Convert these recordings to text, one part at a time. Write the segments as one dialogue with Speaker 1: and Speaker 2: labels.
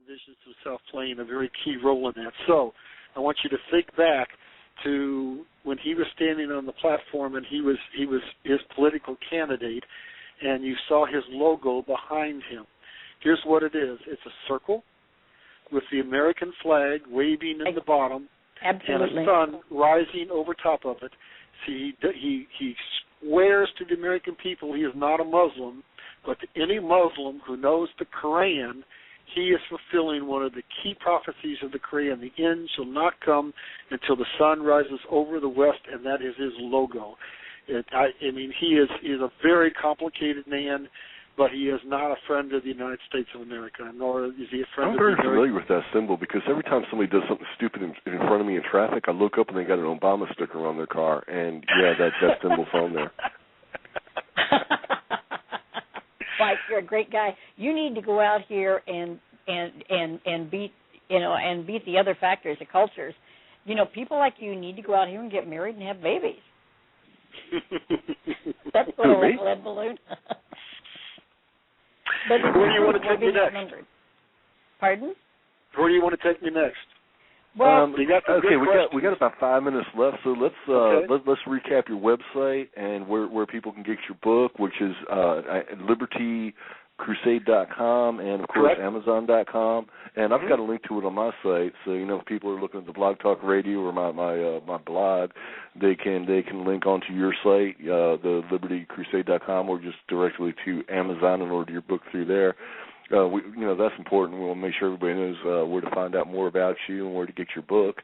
Speaker 1: envisions himself playing a very key role in that. So I want you to think back to when he was standing on the platform and he was his political candidate, and you saw his logo behind him. Here's what it is. It's a circle with the American flag waving in the bottom.
Speaker 2: Absolutely.
Speaker 1: And a sun rising over top of it. See, he swears to the American people he is not a Muslim, but to any Muslim who knows the Quran, he is fulfilling one of the key prophecies of the Quran. The end shall not come until the sun rises over the west, and that is his logo. I mean, he is a very complicated man, but he is not a friend of the United States of America, nor is he a friend of the
Speaker 3: I'm very familiar with that symbol because every time somebody does something stupid in front of me in traffic, I look up and they got an Obama sticker on their car, and yeah, that symbol's on there.
Speaker 2: Mike, you're a great guy. You need to go out here and beat the other factors, the cultures. You know, people like you need to go out here and get married and have babies. That's what a lead balloon. But
Speaker 1: where do you want to take me next?
Speaker 2: Pardon?
Speaker 1: Where do you want to take me next?
Speaker 2: Well,
Speaker 1: we got
Speaker 3: about 5 minutes left, so let's recap your website and where people can get your book, which is libertycrusade.com and of course Amazon.com. And I've got a link to it on my site, so if people are looking at the Blog Talk Radio or my blog, they can link onto your site, the libertycrusade.com, or just directly to Amazon and order your book through there. That's important. We want to make sure everybody knows where to find out more about you and where to get your book.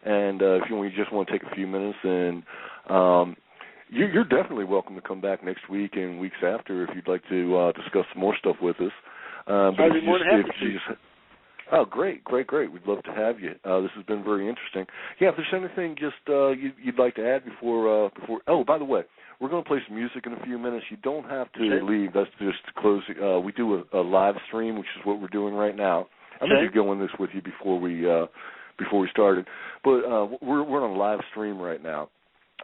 Speaker 3: And if you just want to take a few minutes, and you're definitely welcome to come back next week and weeks after if you'd like to discuss some more stuff with us.
Speaker 1: I'd be more than happy to.
Speaker 3: Oh, great. We'd love to have you. This has been very interesting. Yeah, if there's anything just you'd like to add before. Oh, by the way, we're going to play some music in a few minutes. You don't have to leave. That's just to close. We do a live stream, which is what we're doing right now. I'm going to go in this with you before we started, but we're on a live stream right now,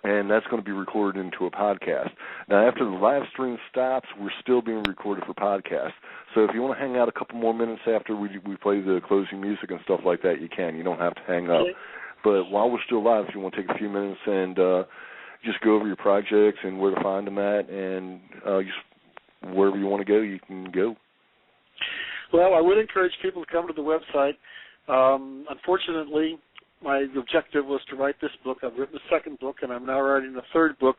Speaker 3: and that's going to be recorded into a podcast. Now, after the live stream stops, we're still being recorded for podcast. So if you want to hang out a couple more minutes after we play the closing music and stuff like that, you can. You don't have to hang up. But while we're still live, if you want to take a few minutes and just go over your projects and where to find them at, and just wherever you want to go, you can go.
Speaker 1: Well, I would encourage people to come to the website. Unfortunately, my objective was to write this book. I've written a second book, and I'm now writing a third book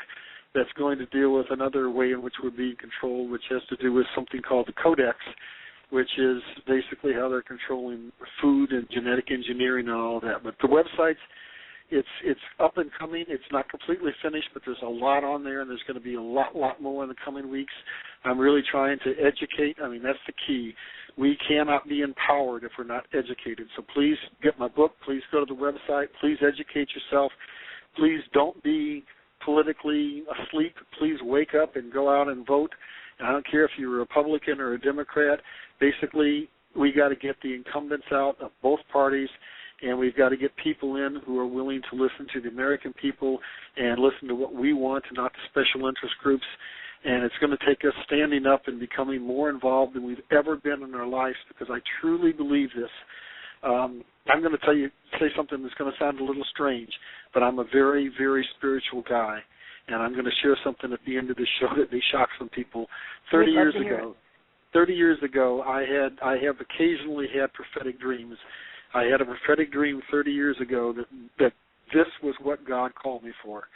Speaker 1: that's going to deal with another way in which we're being controlled, which has to do with something called the Codex, which is basically how they're controlling food and genetic engineering and all of that. But the website's it's up and coming. It's not completely finished, but there's a lot on there, and there's going to be a lot more in the coming weeks. I'm really trying to educate. I mean, that's the key. We cannot be empowered if we're not educated. So please get my book. Please go to the website. Please educate yourself. Please don't be politically asleep. Please wake up and go out and vote. And I don't care if you're a Republican or a Democrat. Basically, we got to get the incumbents out of both parties, and we've got to get people in who are willing to listen to the American people and listen to what we want and not the special interest groups. And it's going to take us standing up and becoming more involved than we've ever been in our lives, because I truly believe this. I'm going to say something that's going to sound a little strange, but I'm a very, very spiritual guy, and I'm going to share something at the end of the show that may shock some people. 30 years ago, I have occasionally had prophetic dreams. I had a prophetic dream 30 years ago that this was what God called me for.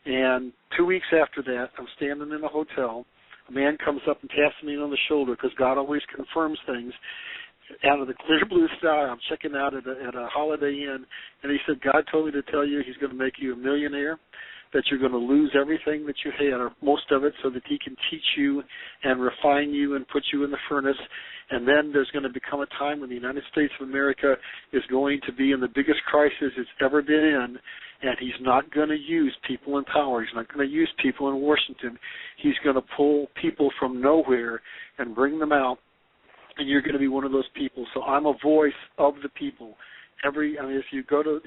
Speaker 1: And 2 weeks after that, I'm standing in a hotel. A man comes up and taps me on the shoulder, because God always confirms things. Out of the clear blue sky, I'm checking out at a Holiday Inn, and he said, God told me to tell you he's going to make you a millionaire, that you're going to lose everything that you had, or most of it, so that he can teach you and refine you and put you in the furnace. And then there's going to become a time when the United States of America is going to be in the biggest crisis it's ever been in, and he's not going to use people in power. He's not going to use people in Washington. He's going to pull people from nowhere and bring them out, and you're going to be one of those people. So I'm a voice of the people. If you go to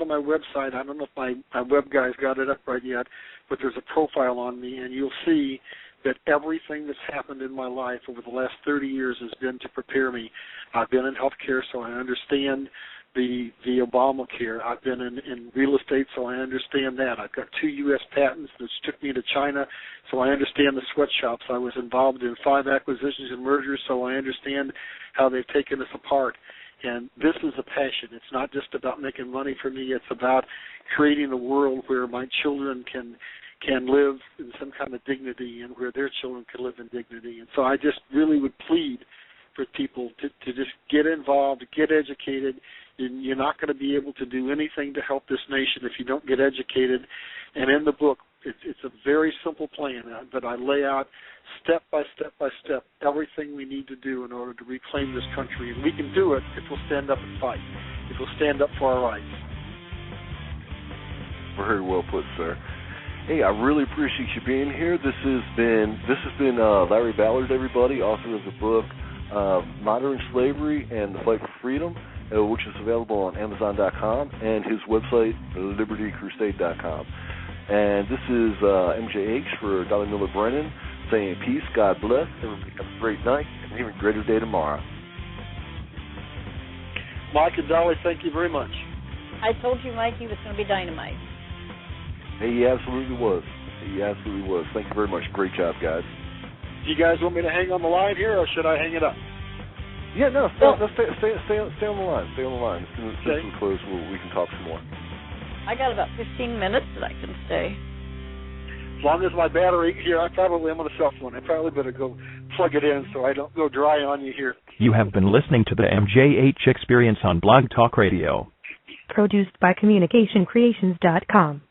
Speaker 1: my website, I don't know if my web guy's got it up right yet, but there's a profile on me, and you'll see that everything that's happened in my life over the last 30 years has been to prepare me. I've been in healthcare, so I understand the Obamacare. I've been in real estate, so I understand that. I've got 2 U.S. patents that took me to China, so I understand the sweatshops. I was involved in 5 acquisitions and mergers, so I understand how they've taken us apart. And this is a passion. It's not just about making money for me. It's about creating a world where my children can live in some kind of dignity and where their children can live in dignity. And so I just really would plead for people to just get involved, get educated. You're not going to be able to do anything to help this nation if you don't get educated. And in the book, it's a very simple plan, but I lay out step by step by step everything we need to do in order to reclaim this country. And we can do it if we'll stand up and fight, if we'll stand up for our rights.
Speaker 3: Very well put, sir. Hey, I really appreciate you being here. This has been Larry Ballard, everybody, author of the book Modern Slavery and the Fight for Freedom, which is available on Amazon.com, and his website, LibertyCrusade.com. And this is MJH for Dolly Miller Brennan saying peace, God bless, everybody have a great night, and an even greater day tomorrow.
Speaker 1: Mike and Dolly, thank you very much.
Speaker 2: I told you, Mike, he was going to be dynamite.
Speaker 3: Hey, he absolutely was. He absolutely was. Thank you very much. Great job, guys.
Speaker 1: Do you guys want me to hang on the line here, or should I hang it up?
Speaker 3: Yeah, no, stay on the line. Stay on the line. As soon as we close, we can talk some more.
Speaker 2: I got about 15 minutes that I can stay.
Speaker 1: As long as my battery here, I probably am on a cell phone. I probably better go plug it in so I don't go dry on you here.
Speaker 4: You have been listening to the MJH Experience on Blog Talk Radio.
Speaker 5: Produced by CommunicationCreations.com.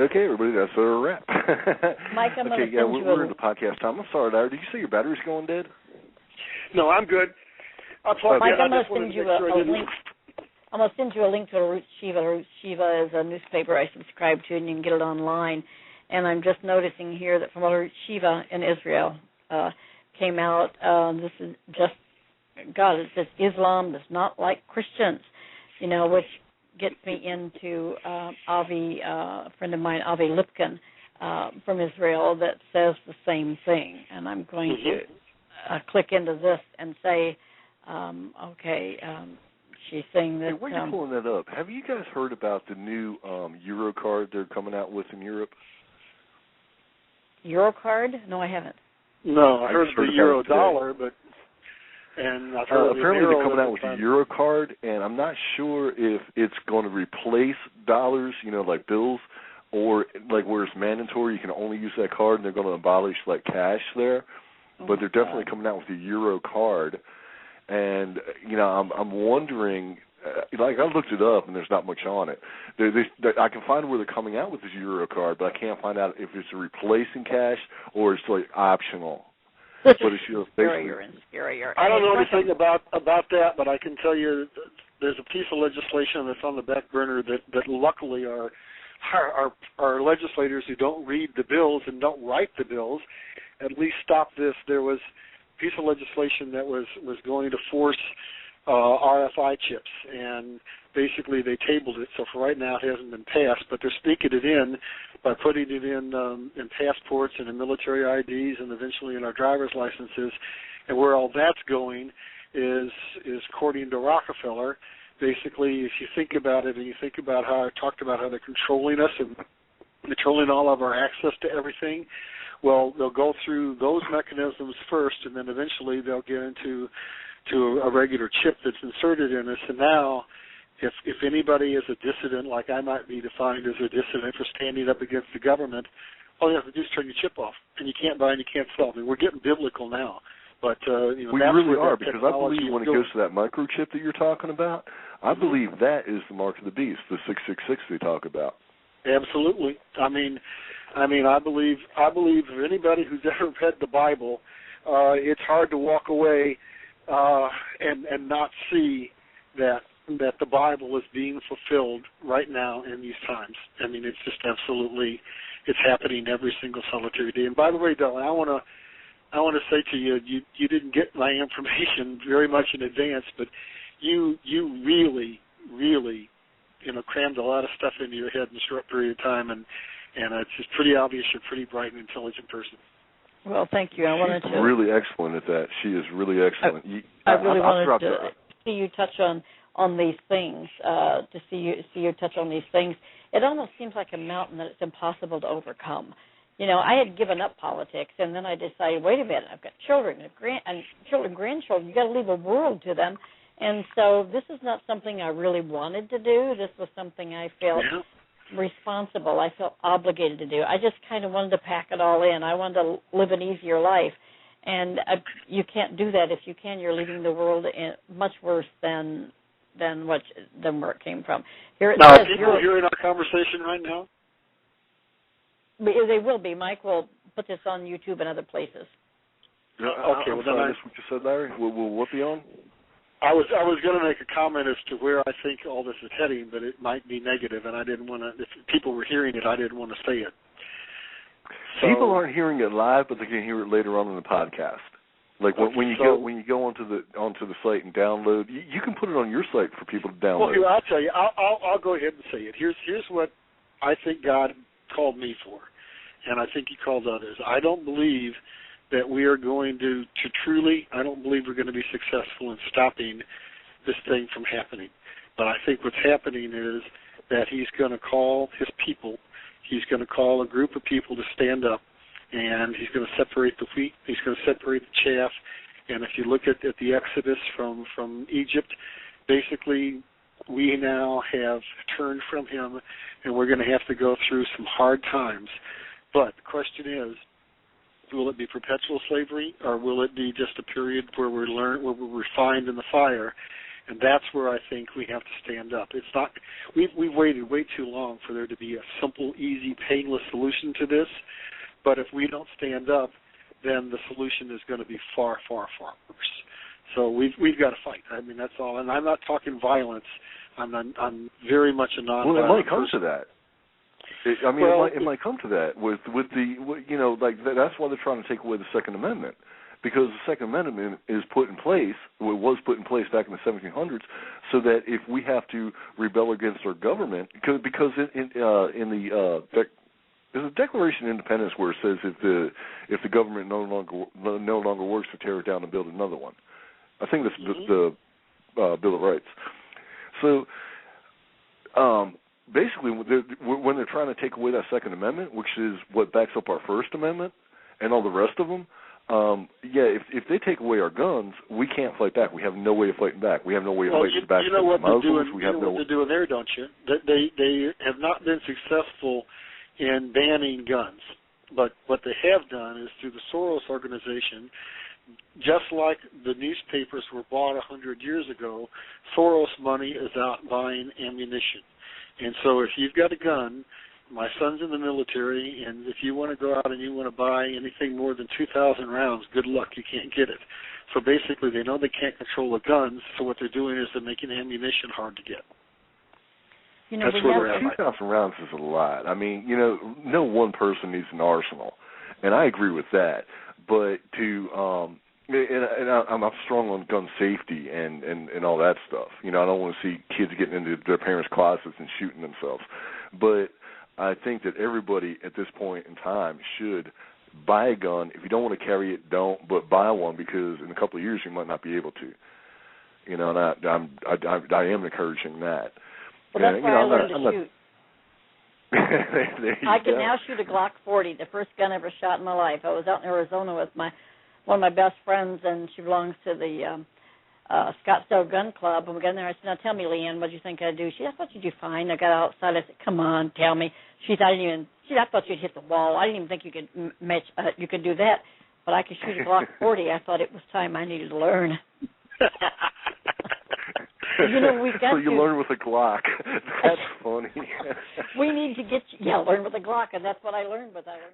Speaker 3: Okay, everybody, that's a wrap.
Speaker 2: Mike, I'm
Speaker 3: okay, yeah, we're in the podcast time. I'm sorry, Larry. Did you say your battery's going dead?
Speaker 1: No, I'm good.
Speaker 2: Mike, I'm going to send you a link. I'm going to send you a link to Roots Shiva. Roots Shiva is a newspaper I subscribe to, and you can get it online. And I'm just noticing here that from Roots Shiva in Israel came out, this is just, God, it says Islam does not like Christians, which gets me into Avi, a friend of mine, Avi Lipkin from Israel, that says the same thing. And I'm going to click into this and say, she's saying that...
Speaker 3: Hey, while you're pulling that up, have you guys heard about the new Euro card they're coming out with in Europe?
Speaker 2: Euro card? No, I haven't.
Speaker 1: No, I heard of the Euro dollar, but... And I've heard
Speaker 3: apparently they're coming out with a Euro card, and I'm not sure if it's going to replace dollars, like bills, or like where it's mandatory, you can only use that card, and they're going to abolish like cash there. But they're definitely coming out with a Euro card, and I'm wondering. I looked it up, and there's not much on it. I can find where they're coming out with this Euro card, but I can't find out if it's replacing cash or it's like optional. But it's
Speaker 2: scarier and scarier.
Speaker 1: I don't know anything about that, but I can tell you there's a piece of legislation that's on the back burner that luckily our legislators who don't read the bills and don't write the bills at least stop this. There was a piece of legislation that was going to force RFI chips, and basically they tabled it. So for right now it hasn't been passed, but they're sneaking it in by putting it in passports and in military IDs and eventually in our driver's licenses. And where all that's going is according to Rockefeller, basically if you think about it and you think about how I talked about how they're controlling us and controlling all of our access to everything, well, they'll go through those mechanisms first, and then eventually they'll get into a regular chip that's inserted in us. And now if anybody is a dissident, like I might be defined as a dissident for standing up against the government, all you have to do is turn your chip off, and you can't buy and you can't sell. I mean, we're getting biblical now. But
Speaker 3: we really are, because I believe when it goes to that microchip that you're talking about, I believe that is the mark of the beast, the 666 they talk about.
Speaker 1: Absolutely. I mean, I believe for anybody who's ever read the Bible, it's hard to walk away and not see that the Bible is being fulfilled right now in these times. I mean, it's just absolutely, it's happening every single solitary day. And by the way, Dylan, I want to say to you, you didn't get my information very much in advance, but you really, crammed a lot of stuff into your head in a short period of time, and it's just pretty obvious you're a pretty bright and intelligent person.
Speaker 2: Well, thank you. I wanted
Speaker 3: She's
Speaker 2: to
Speaker 3: really excellent at that. She is really excellent.
Speaker 2: I really wanted to see you touch on these things. To see you touch on these things. It almost seems like a mountain that it's impossible to overcome. I had given up politics, and then I decided, wait a minute, I've got children and grandchildren. You've got to leave a world to them. And so this is not something I really wanted to do. This was something I felt responsible. I felt obligated to do. I just kind of wanted to pack it all in. I wanted to live an easier life. And you can't do that. If you can, you're leaving the world in much worse than where it came from. Here it says,
Speaker 1: people hearing our conversation right now?
Speaker 2: They will be. Mike will put this on YouTube and other places.
Speaker 1: Okay, well, then
Speaker 3: that's what you said, Larry. Will what be on?
Speaker 1: I was going to make a comment as to where I think all this is heading, but it might be negative, and I didn't want to. If people were hearing it, I didn't want to say it. So,
Speaker 3: people aren't hearing it live, but they can hear it later on in the podcast. Like when you go onto the site and download, you can put it on your site for people to download.
Speaker 1: Well, here, I'll tell you. I'll go ahead and say it. Here's what I think God called me for, and I think He called others. I don't believe that we are going to truly, I don't believe we're going to be successful in stopping this thing from happening. But I think what's happening is that He's going to call His people. He's going to call a group of people to stand up, and He's going to separate the wheat. He's going to separate the chaff. And if you look at the Exodus from Egypt, basically we now have turned from Him, and we're going to have to go through some hard times. But the question is, will it be perpetual slavery, or will it be just a period where we're refined in the fire? And that's where I think we have to stand up. It's not. We've waited way too long for there to be a simple, easy, painless solution to this. But if we don't stand up, then the solution is going to be far, far, far worse. So we've got to fight. I mean, that's all. And I'm not talking violence. I'm very much a non-violent
Speaker 3: Well, it might come
Speaker 1: person.
Speaker 3: to that. It might come to that with that's why they're trying to take away the Second Amendment, because the Second Amendment is put in place. Well, it was put in place back in the 1700s, so that if we have to rebel against our government, because there's a Declaration of Independence where it says if the government no longer works, to tear it down and build another one. I think that's the Bill of Rights. So. Basically, when they're trying to take away that Second Amendment, which is what backs up our First Amendment and all the rest of them, if they take away our guns, we can't fight back. We have no way of fighting back. We have no way of fighting back against the Muslims.
Speaker 1: You know what they're doing there, don't you? They have not been successful in banning guns. But what they have done is through the Soros organization, just like the newspapers were bought 100 years ago, Soros money is out buying ammunition. And so if you've got a gun, my son's in the military, and if you want to go out and you want to buy anything more than 2,000 rounds, good luck, you can't get it. So basically they know they can't control the guns, so what they're doing is they're making ammunition hard to get.
Speaker 3: That's where 2,000 rounds is a lot. I mean, no one person needs an arsenal, and I agree with that. But I'm strong on gun safety and all that stuff. I don't want to see kids getting into their parents' closets and shooting themselves. But I think that everybody at this point in time should buy a gun. If you don't want to carry it, don't. But buy one, because in a couple of years you might not be able to. And I am encouraging that.
Speaker 2: Well, that's why I learned to shoot. I can now shoot a Glock 40, the first gun I ever shot in my life. I was out in Arizona with one of my best friends, and she belongs to the Scottsdale Gun Club. And we got in there. I said, "Now tell me, Leanne, what do you think I'd do?" She said, "I thought you'd do fine." I got outside. I said, "Come on, tell me." She said, "I thought you'd hit the wall. I didn't even think you could match. You could do that, but I could shoot a Glock 40. I thought it was time I needed to learn." We've got
Speaker 3: so you learn with a Glock. That's funny.
Speaker 2: We need to learn with a Glock, and that's what I learned with.